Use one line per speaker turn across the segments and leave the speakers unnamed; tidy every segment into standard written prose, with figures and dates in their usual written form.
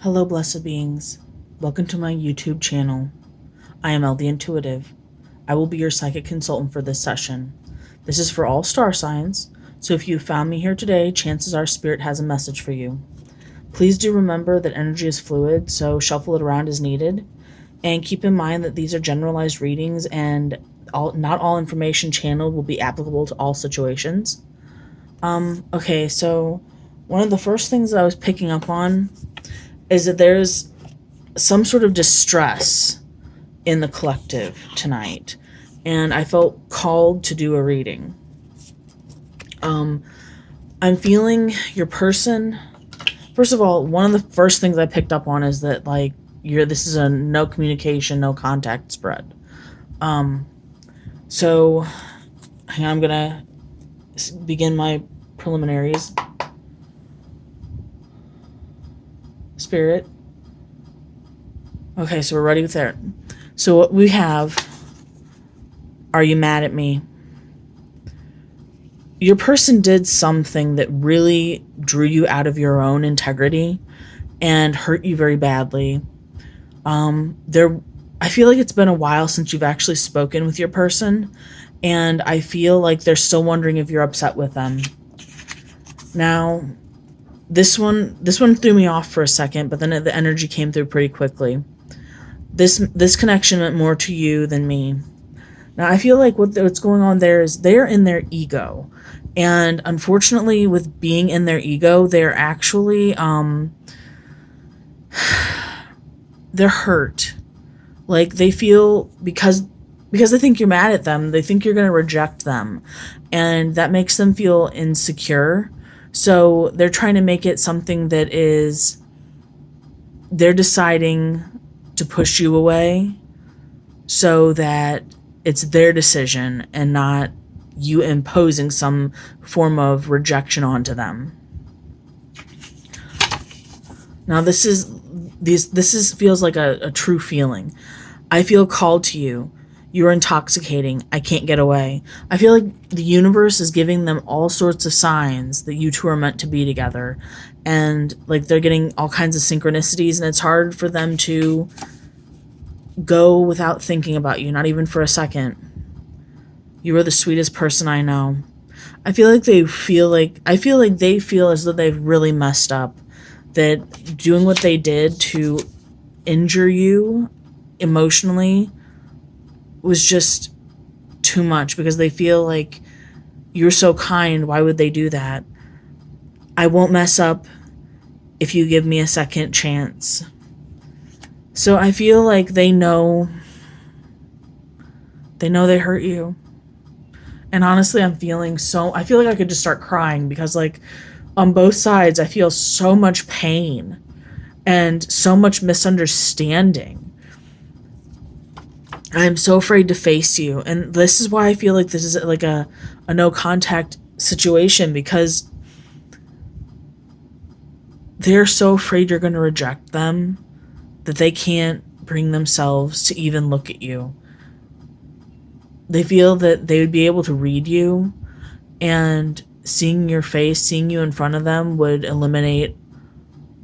Hello, blessed beings. Welcome to my YouTube channel. I am Elle the Intuitive. I will be your psychic consultant for this session. This is for all star signs, so if you found me here today, chances are Spirit has a message for you. Please do remember that energy is fluid, so shuffle it around as needed. And keep in mind that these are generalized readings and not all information channeled will be applicable to all situations. Okay, so one of the first things that I was picking up on is that there's some sort of distress in the collective tonight, and I felt called to do a reading. I'm feeling your person. First of all, one of the first things I picked up on is that this is a no communication, no contact spread. So hang on, I'm gonna begin my preliminaries. Spirit. Okay, so we're ready with that. So what we have, are you mad at me? Your person did something that really drew you out of your own integrity and hurt you very badly. I feel like it's been a while since you've actually spoken with your person, and I feel like they're still wondering if you're upset with them. Now, this one threw me off for a second, but then the energy came through pretty quickly. This connection meant more to you than me. Now, I feel like what's going on there is they're in their ego. And unfortunately, with being in their ego, they're actually, they're hurt. Like, they feel, because they think you're mad at them, they think you're going to reject them. And that makes them feel insecure. So they're trying to make it something that is, they're deciding to push you away so that it's their decision and not you imposing some form of rejection onto them. Now this feels like a true feeling. I feel called to you. You're intoxicating. I can't get away. I feel like the universe is giving them all sorts of signs that you two are meant to be together. And like they're getting all kinds of synchronicities, and it's hard for them to go without thinking about you, not even for a second. You are the sweetest person I know. I feel like they feel as though they've really messed up. That doing what they did to injure you emotionally was just too much, because they feel like you're so kind. Why would they do that? I won't mess up if you give me a second chance. So I feel like they know they hurt you. And honestly, I feel like I could just start crying, because like on both sides, I feel so much pain and so much misunderstanding. I'm so afraid to face you. And this is why I feel like this is like a no contact situation, because they're so afraid you're going to reject them that they can't bring themselves to even look at you. They feel that they would be able to read you, and seeing your face, seeing you in front of them would eliminate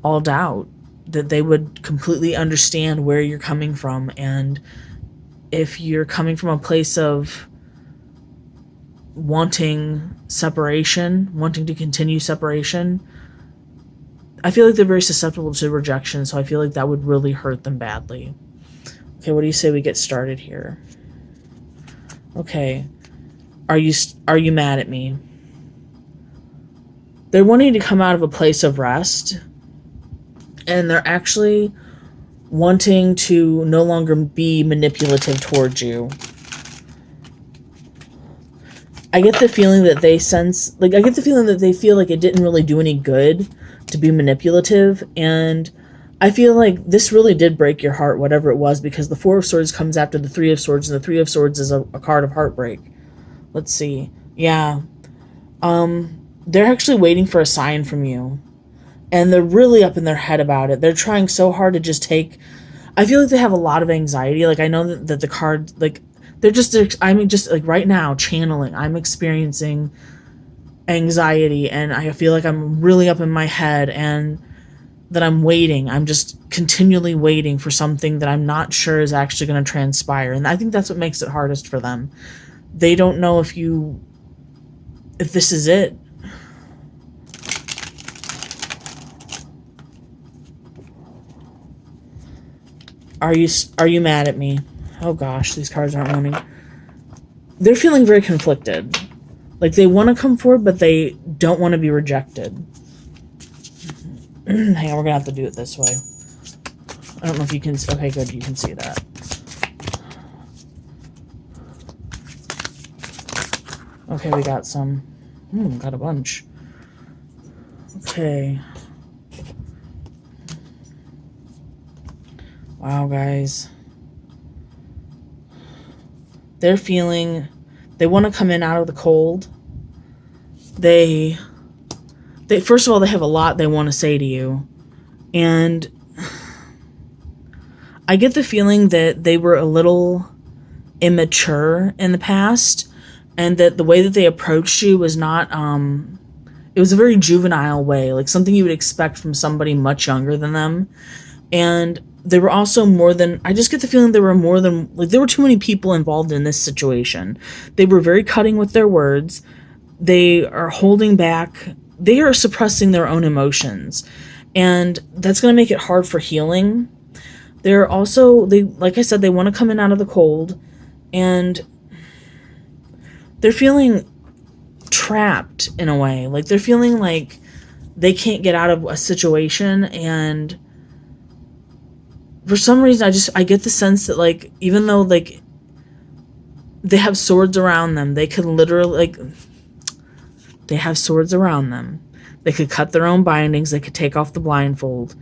all doubt, that they would completely understand where you're coming from. And if you're coming from a place of wanting separation, wanting to continue separation, I feel like they're very susceptible to rejection, so I feel like that would really hurt them badly. Okay, what do you say we get started here? Okay, are you mad at me? They're wanting to come out of a place of rest, and they're actually wanting to no longer be manipulative towards you. I get the feeling that they feel like it didn't really do any good to be manipulative, and I feel like this really did break your heart, whatever it was, because the Four of Swords comes after the Three of Swords, and the Three of Swords is a card of heartbreak. Let's see. Yeah. They're actually waiting for a sign from you. And they're really up in their head about it. They're trying so hard to just take... I feel like they have a lot of anxiety. Like, I know that the card... Like, I'm just, like, right now, channeling. I'm experiencing anxiety, and I feel like I'm really up in my head, and that I'm waiting. I'm just continually waiting for something that I'm not sure is actually going to transpire. And I think that's what makes it hardest for them. They don't know if this is it. Are you mad at me? Oh gosh, these cards aren't wanting. They're feeling very conflicted. Like they want to come forward, but they don't want to be rejected. Hang on, we're going to have to do it this way. I don't know if you can... Okay, good, you can see that. Okay, we got some. Got a bunch. Okay. Wow, guys. They're feeling... They want to come in out of the cold. They first of all, they have a lot they want to say to you. And I get the feeling that they were a little immature in the past, and that the way that they approached you was not, it was a very juvenile way, like something you would expect from somebody much younger than them. And they were also I just get the feeling there were more than, like there were too many people involved in this situation. They were very cutting with their words. They are holding back. They are suppressing their own emotions. And that's going to make it hard for healing. They're also, like I said, they want to come in out of the cold. And they're feeling trapped in a way. Like they're feeling like they can't get out of a situation. And for some reason, I get the sense that, like, even though, like, they have swords around them, they could literally, like, they have swords around them. They could cut their own bindings. They could take off the blindfold.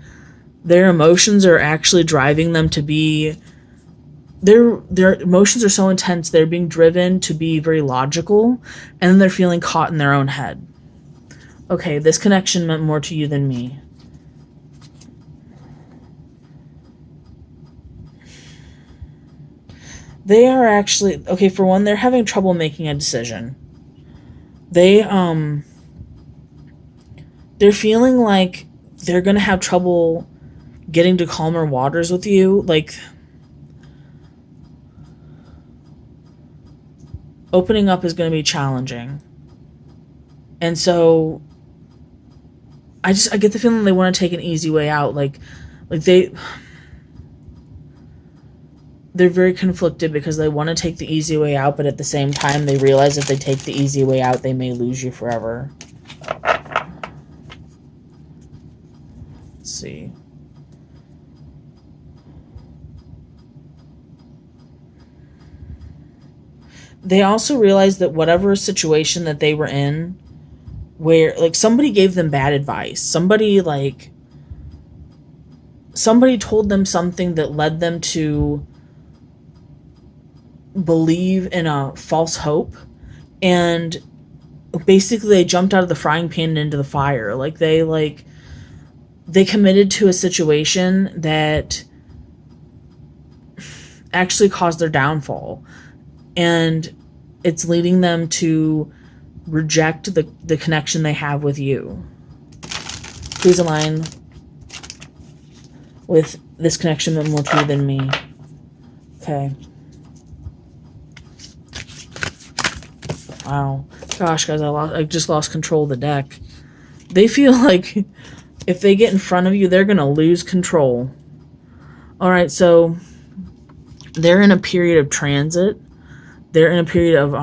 Their emotions are actually driving them to be... Their emotions are so intense, they're being driven to be very logical, and then they're feeling caught in their own head. Okay, this connection meant more to you than me. They are actually... Okay, for one, they're having trouble making a decision. They're feeling like they're going to have trouble getting to calmer waters with you. Like, opening up is going to be challenging. And so I get the feeling they want to take an easy way out. Like they're very conflicted because they want to take the easy way out, but at the same time, they realize if they take the easy way out, they may lose you forever. Let's see. They also realize that whatever situation that they were in, where, like, somebody gave them bad advice, somebody told them something that led them to believe in a false hope, and basically they jumped out of the frying pan and into the fire. Like they committed to a situation that actually caused their downfall, and it's leading them to reject the connection they have with you. Please align with this connection meant more to you than me. Okay. Wow. Gosh, guys, I just lost control of the deck. They feel like if they get in front of you, they're going to lose control. Alright, so they're in a period of transit. They're in a period of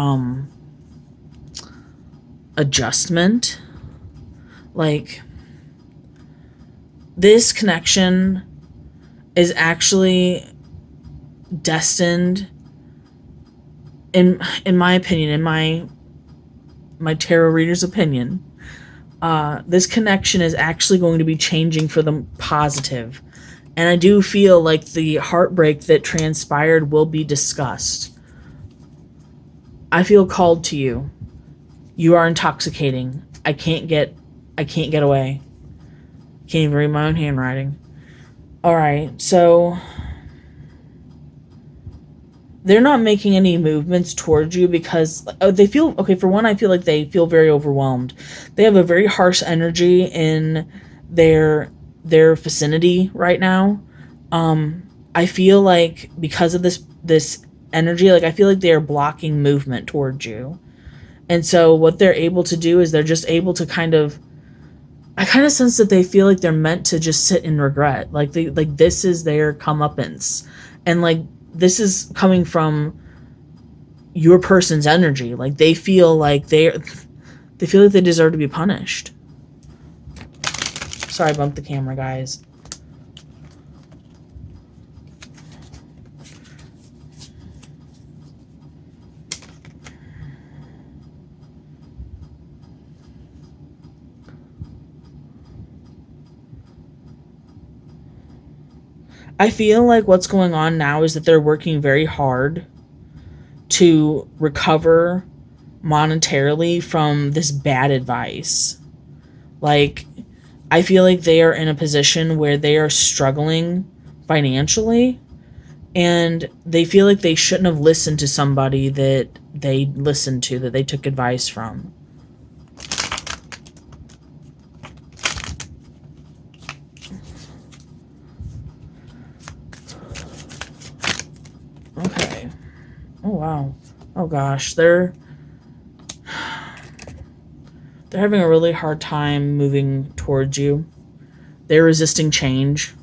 adjustment. Like, this connection is actually destined, in my opinion, in my tarot reader's opinion, this connection is actually going to be changing for the positive. And I do feel like the heartbreak that transpired will be discussed. I feel called to you. You are intoxicating. I can't get away. Can't even read my own handwriting. Alright, so they're not making any movements towards you because they feel, okay, for one, I feel like they feel very overwhelmed. They have a very harsh energy in their their vicinity right now. I feel like because of this energy, like I feel like they are blocking movement towards you. And so what they're able to do is they're just able to I kind of sense that they feel like they're meant to just sit in regret. Like this is their comeuppance. And like this is coming from your person's energy. Like they feel like they deserve to be punished. Sorry, I bumped the camera, guys. I feel like what's going on now is that they're working very hard to recover monetarily from this bad advice. Like, I feel like they are in a position where they are struggling financially, and they feel like they shouldn't have listened to somebody that they listened to, that they took advice from. Okay. Oh, wow. Oh, gosh. They're having a really hard time moving towards you. They're resisting change.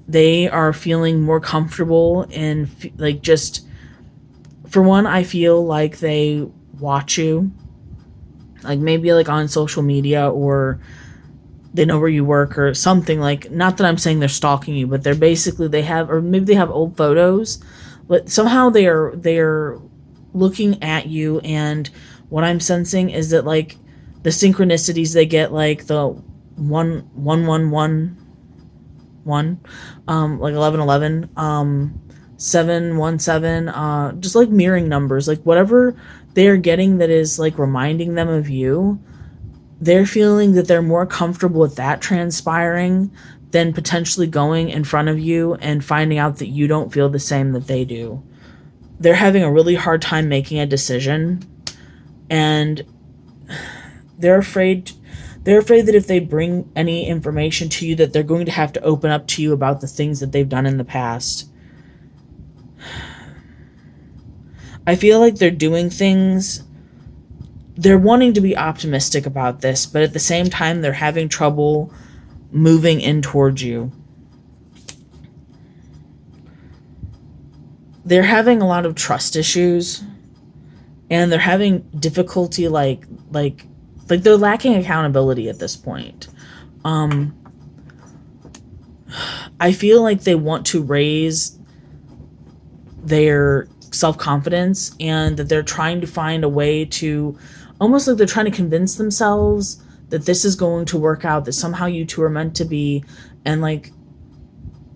They are feeling more comfortable in, like, just, for one, I feel like they watch you. Like, maybe, like, on social media, or they know where you work or something. Like, not that I'm saying they're stalking you, but they're basically, maybe they have old photos, but somehow they are looking at you, and what I'm sensing is that, like, the synchronicities they get, like the 1111, like 1111, 717, just like mirroring numbers, like whatever they're getting that is like reminding them of you, they're feeling that they're more comfortable with that transpiring than potentially going in front of you and finding out that you don't feel the same that they do. They're having a really hard time making a decision, and they're afraid that if they bring any information to you, that they're going to have to open up to you about the things that they've done in the past. I feel like they're doing things, they're wanting to be optimistic about this, but at the same time, they're having trouble moving in towards you. They're having a lot of trust issues, and they're having difficulty, like they're lacking accountability at this point. I feel like they want to raise their self-confidence, and that they're trying to find a way to, almost like they're trying to convince themselves that this is going to work out, that somehow you two are meant to be. And like,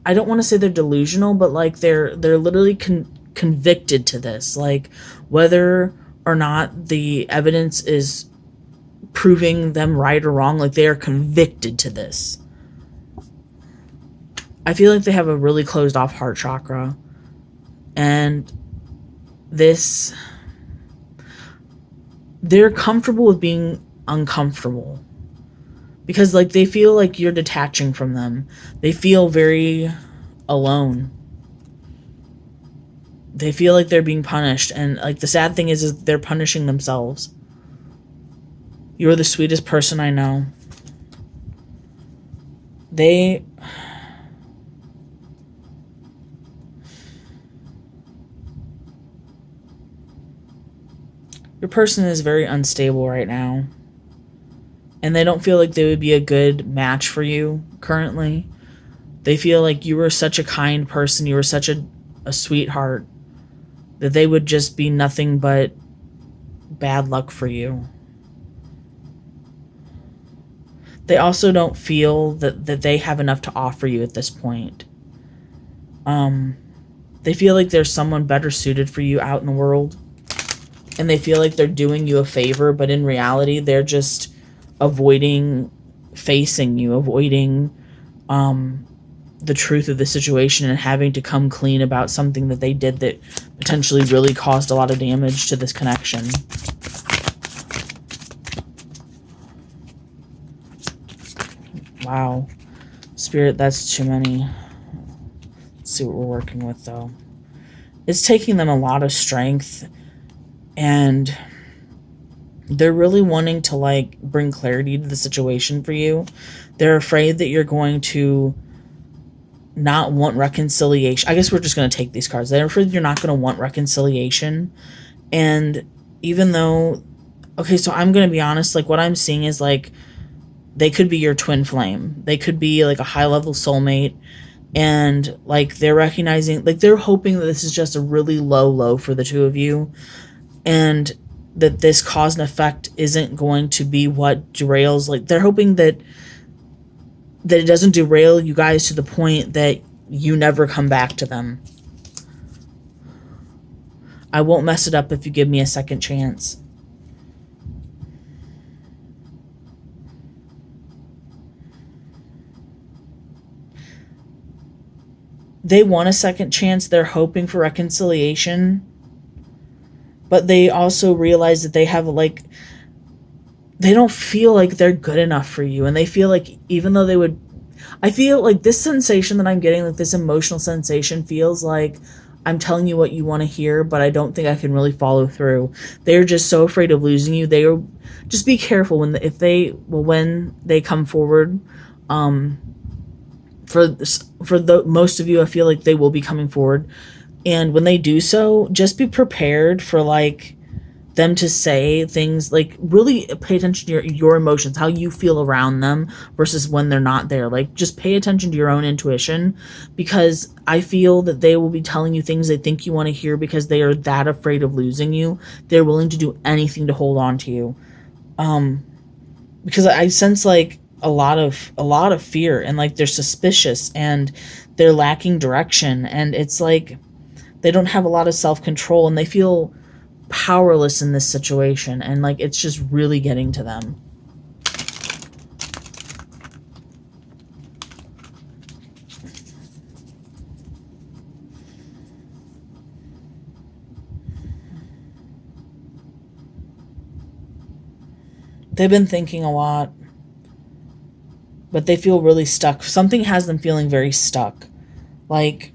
I don't want to say they're delusional, but like they're literally convicted to this, like whether or not the evidence is proving them right or wrong, like they are convicted to this. I feel like they have a really closed off heart chakra, and they're comfortable with being uncomfortable, because like they feel like you're detaching from them. They feel very alone. They feel like they're being punished, and like the sad thing is they're punishing themselves. You're the sweetest person I know. Your person is very unstable right now, and they don't feel like they would be a good match for you currently. They feel like you were such a kind person, you were such a sweetheart, that they would just be nothing but bad luck for you. They also don't feel that they have enough to offer you at this point. They feel like there's someone better suited for you out in the world, and they feel like they're doing you a favor, but in reality, they're just avoiding facing you, avoiding the truth of the situation, and having to come clean about something that they did that potentially really caused a lot of damage to this connection. Wow. Spirit, that's too many. Let's see what we're working with, though. It's taking them a lot of strength, and they're really wanting to, like, bring clarity to the situation for you. They're afraid that you're going to not want reconciliation. I guess we're just going to take these cards. They're afraid you're not going to want reconciliation. And even though, okay, so I'm going to be honest, like, what I'm seeing is, like, they could be your twin flame. They could be, like, a high-level soulmate. And, like, they're recognizing, like, they're hoping that this is just a really low for the two of you. And that this cause and effect isn't going to be what derails, like, they're hoping that it doesn't derail you guys to the point that you never come back to them. I won't mess it up if you give me a second chance. They want a second chance. They're hoping for reconciliation. But they also realize that they have, like, they don't feel like they're good enough for you. And they feel like even though they would, I feel like this sensation that I'm getting, like this emotional sensation, feels like I'm telling you what you want to hear, but I don't think I can really follow through. They're just so afraid of losing you. They are, just be careful when they come forward. For most of you, I feel like they will be coming forward. And when they do so, just be prepared for, like, them to say things, like, really pay attention to your emotions, how you feel around them versus when they're not there. Like, just pay attention to your own intuition, because I feel that they will be telling you things they think you want to hear because they are that afraid of losing you. They're willing to do anything to hold on to you. Because I sense, like, a lot of fear, and, like, they're suspicious and they're lacking direction, and it's like they don't have a lot of self-control, and they feel powerless in this situation, and, like, it's just really getting to them. They've been thinking a lot, but they feel really stuck. Something has them feeling very stuck. Like,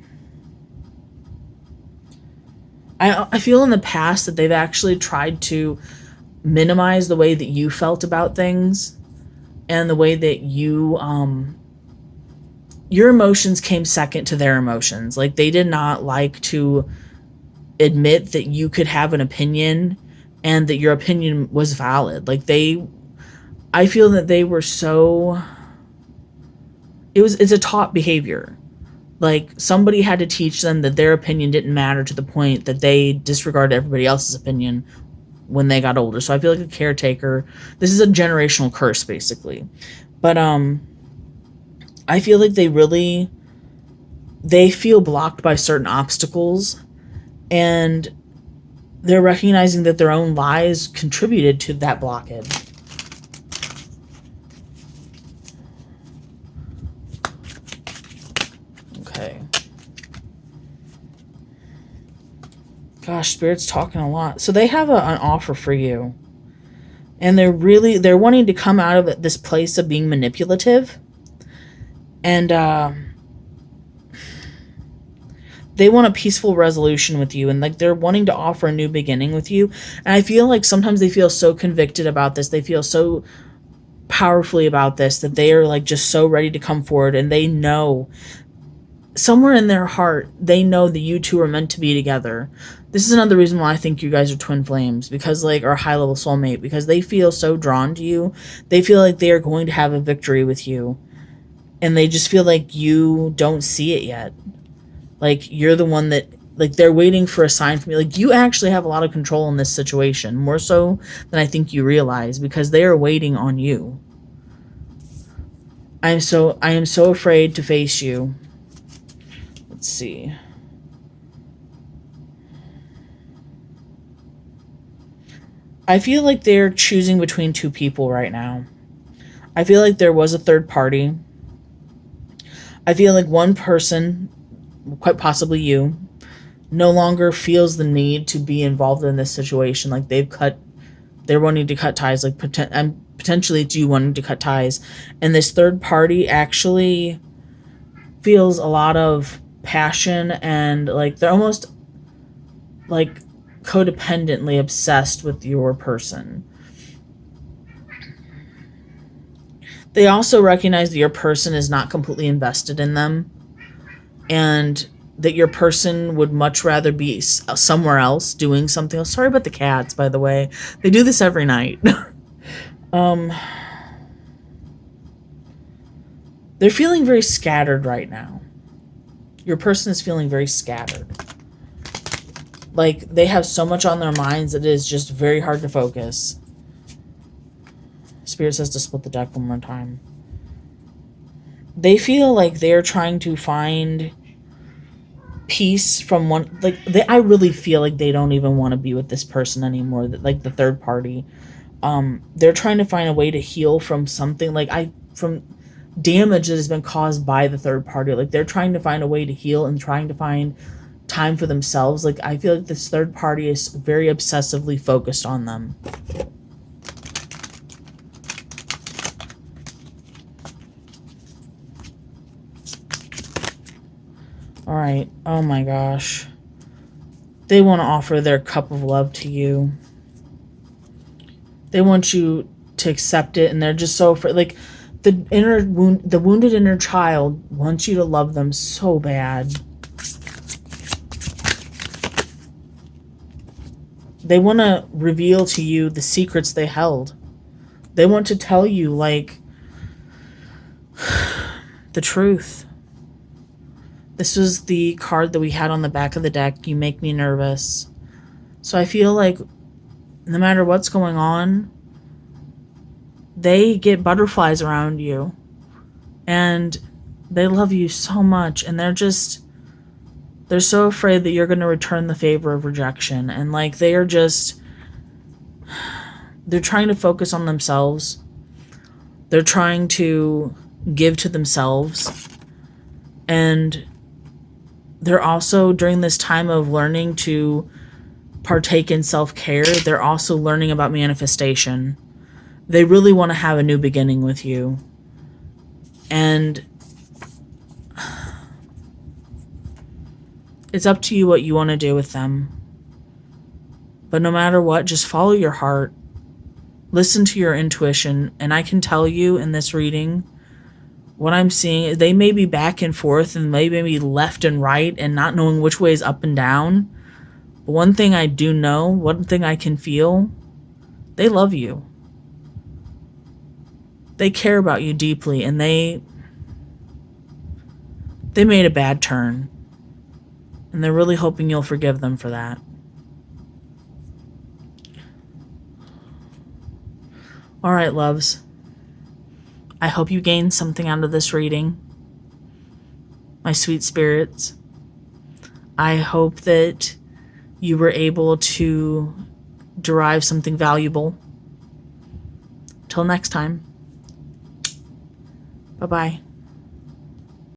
I feel in the past that they've actually tried to minimize the way that you felt about things, and the way that your emotions came second to their emotions. Like, they did not like to admit that you could have an opinion and that your opinion was valid. Like, I feel that they were so, it's a taught behavior. Like, somebody had to teach them that their opinion didn't matter, to the point that they disregarded everybody else's opinion when they got older. So I feel like a caretaker. This is a generational curse, basically. But I feel like they feel blocked by certain obstacles, and they're recognizing that their own lies contributed to that blockage. Okay. Gosh, Spirit's talking a lot. So they have an offer for you. And they're wanting to come out of this place of being manipulative. And they want a peaceful resolution with you. And, like, they're wanting to offer a new beginning with you. And I feel like sometimes they feel so convicted about this. They feel so powerfully about this that they are, like, just so ready to come forward. And they know, somewhere in their heart, they know that you two are meant to be together. This is another reason why I think you guys are twin flames, because, like, or a high-level soulmate, because they feel so drawn to you. They feel like they are going to have a victory with you, and they just feel like you don't see it yet. Like, you're the one that, like, they're waiting for a sign from you. Like, you actually have a lot of control in this situation, more so than I think you realize, because they are waiting on you. I am so afraid to face you. Let's see. I feel like they're choosing between two people right now. I feel like there was a third party. I feel like one person, quite possibly you, no longer feels the need to be involved in this situation. Like, they're wanting to cut ties, like, potentially it's you wanting to cut ties. And this third party actually feels a lot of passion, and like they're almost like codependently obsessed with your person. They also recognize that your person is not completely invested in them, and that your person would much rather be somewhere else doing something else. Sorry about the cats, by the way. They do this every night. They're feeling very scattered right now. Your person is feeling very scattered. Like they have so much on their minds that it is just very hard to focus. Spirit says to split the deck one more time. They feel like they're trying to find peace from one, like I really feel like they don't even want to be with this person anymore, like the third party. They're trying to find a way to heal from something, from damage that has been caused by the third party. Like they're trying to find a way to heal and trying to find time for themselves. Like I feel like this third party is very obsessively focused on them. All right. Oh my gosh. They want to offer their cup of love to you. They want you to accept it, and they're just so afraid. Like the wounded inner child wants you to love them so bad. They want to reveal to you the secrets they held. They want to tell you, like, the truth. This was the card that we had on the back of the deck. You make me nervous. So I feel like no matter what's going on, they get butterflies around you. And they love you so much. And they're so afraid that you're going to return the favor of rejection. And like they're trying to focus on themselves. They're trying to give to themselves. And they're also, during this time of learning to partake in self-care, they're also learning about manifestation. They really want to have a new beginning with you. And it's up to you what you want to do with them. But no matter what, just follow your heart. Listen to your intuition. And I can tell you in this reading, what I'm seeing is they may be back and forth and maybe left and right and not knowing which way is up and down. But one thing I do know, one thing I can feel, they love you. They care about you deeply, and they made a bad turn. And they're really hoping you'll forgive them for that. All right, loves. I hope you gained something out of this reading. My sweet spirits. I hope that you were able to derive something valuable. Till next time. Bye-bye.